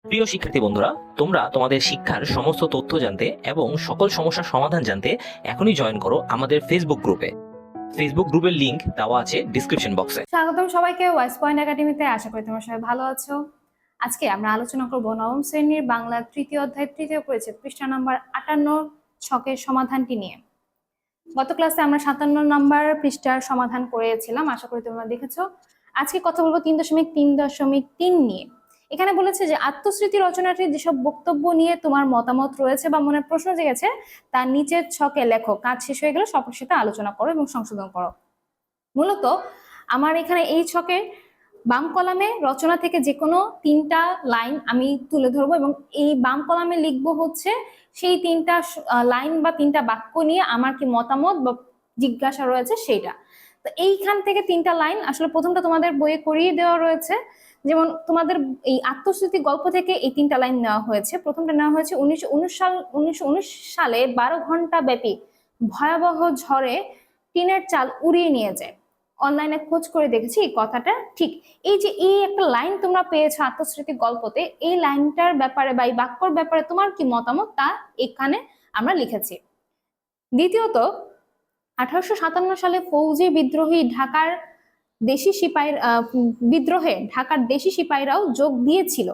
প্রিয় শিক্ষার্থী বন্ধুরা, তোমরা তোমাদের শিক্ষার সমস্ত তথ্য জানতে এবং সকল সমস্যার সমাধান জানতে এখনই জয়েন করো আমাদের ফেসবুক গ্রুপে। ফেসবুক গ্রুপের লিংক দেওয়া আছে ডিসক্রিপশন বক্সে। স্বাগতম সবাইকে ওয়াইস পয়েন্ট একাডেমিতে। আশা করি তোমরা সবাই ভালো আছো। আজকে আমরা আলোচনা করব নবম শ্রেণীর বাংলা তৃতীয় অধ্যায় তৃতীয় পরিচ্ছেদ পৃষ্ঠা নাম্বার 58 ছকের সমাধানটি নিয়ে। গত ক্লাসে আমরা 57 নাম্বার পৃষ্ঠার সমাধান করেছিলাম, আশা করি তোমরা দেখেছো। আজকে কথা বলবো 3.3.3 নিয়ে। এখানে বলেছে যে আত্মস্মৃতি রচনাটির যেসব বক্তব্য নিয়ে তোমার মতামত রয়েছে বা মনে প্রশ্ন জেগেছে তার নিচের ছকে লেখো। কাজ শেষ হয়ে গেলে সকলের সাথে আলোচনা করো এবং সংশোধন করো। মূলত আমার এখানে এই ছকে বাম কলামে রচনা থেকে যে কোনো 3টা লাইন আমি তুলে ধরবো এবং এই বাম কলামে লিখবো হচ্ছে সেই 3টা লাইন বা 3টা বাক্য নিয়ে আমার কি মতামত বা জিজ্ঞাসা রয়েছে সেইটা। তো এইখান থেকে 3টা লাইন আসলে প্রথমটা তোমাদের বইয়ে করিয়ে দেওয়া রয়েছে। যেমন তোমাদের এই আত্মস্মৃতি গল্প থেকে এই 3টা লাইন নেওয়া হয়েছে। প্রথমটা নেওয়া হয়েছে 1919 সালে 12 ঘন্টা ব্যাপী ভয়াবহ ঝড়ে টিনের চাল উড়িয়ে নিয়ে যায়। অনলাইনে খোঁজ করে দেখেছি এই কথাটা ঠিক। এই যে এই একটা লাইন তোমরা পেয়েছো আত্মস্মৃতি গল্পতে, এই লাইনটার ব্যাপারে বা এই বাক্যর ব্যাপারে তোমার কি মতামত তা এখানে আমরা লিখেছি। দ্বিতীয়ত, 1857 সালে ফৌজি বিদ্রোহী ঢাকার দেশি সিপাহীর বিদ্রোহে ঢাকার দেশি সিপাহীরাও যোগ দিয়েছিল।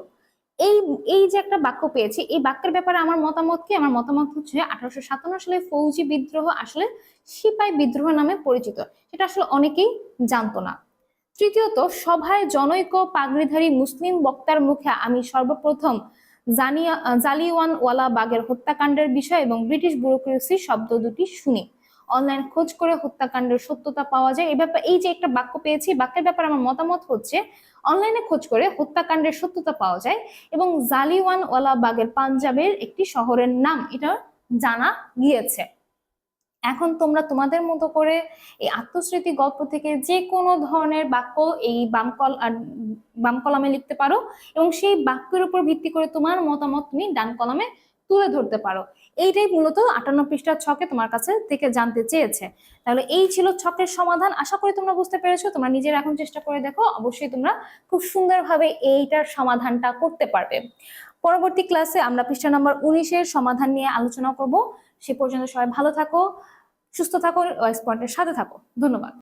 এই এই যে একটা বাক্য পেয়েছি, এই বাক্যের ব্যাপারে আমার মতামত কি? আমার মতামত হচ্ছে 1857 সালে ফৌজি বিদ্রোহ আসলে সিপাহী বিদ্রোহ নামে পরিচিত, সেটা আসলে অনেকেই জানতো না। তৃতীয়ত, সভায় জনৈক পাগড়িধারী মুসলিম বক্তার মুখে আমি সর্বপ্রথম জালিয়ানওয়ালা বাগের হত্যাকাণ্ডের বিষয় এবং ব্রিটিশ ব্যুরোক্রেসি শব্দ দুটি শুনি। অনলাইন খোঁজ করে হত্যাকাণ্ডের সত্যতা পাওয়া যায়। এই ব্যাপারে এই যে একটা বাক্য পেয়েছি, বাক্যের ব্যাপারে আমার মতামত হচ্ছে অনলাইনে খোঁজ করে হত্যাকাণ্ডের সত্যতা পাওয়া যায় এবং জালিয়ানওয়ালা বাগের পাঞ্জাবের একটি শহরের নাম এটা জানা গিয়েছে। এখন তোমরা তোমাদের মতো করে এই আত্মস্মৃতি গল্প থেকে যে কোনো ধরনের বাক্য এই বাম কলামে লিখতে পারো এবং সেই বাক্যের উপর ভিত্তি করে তোমার মতামত তুমি ডান কলামে তুলে ধরতে পারো। এইটাই মূলত 58 পৃষ্ঠার ছকে তোমার কাছে থেকে জানতে চেয়েছে। তাহলে এই ছিল ছকের সমাধান। আশা করি তোমরা বুঝতে পেরেছো। তোমরা নিজেরা এখন চেষ্টা করে দেখো, অবশ্যই তোমরা খুব সুন্দরভাবে এইটার সমাধানটা করতে পারবে। পরবর্তী ক্লাসে আমরা পৃষ্ঠা নাম্বার 19-এর সমাধান নিয়ে আলোচনা করব। সে পর্যন্ত সবাই ভালো থাকো, সুস্থ থাকো, ওয়াইস পয়েন্টের সাথে থাকো। ধন্যবাদ।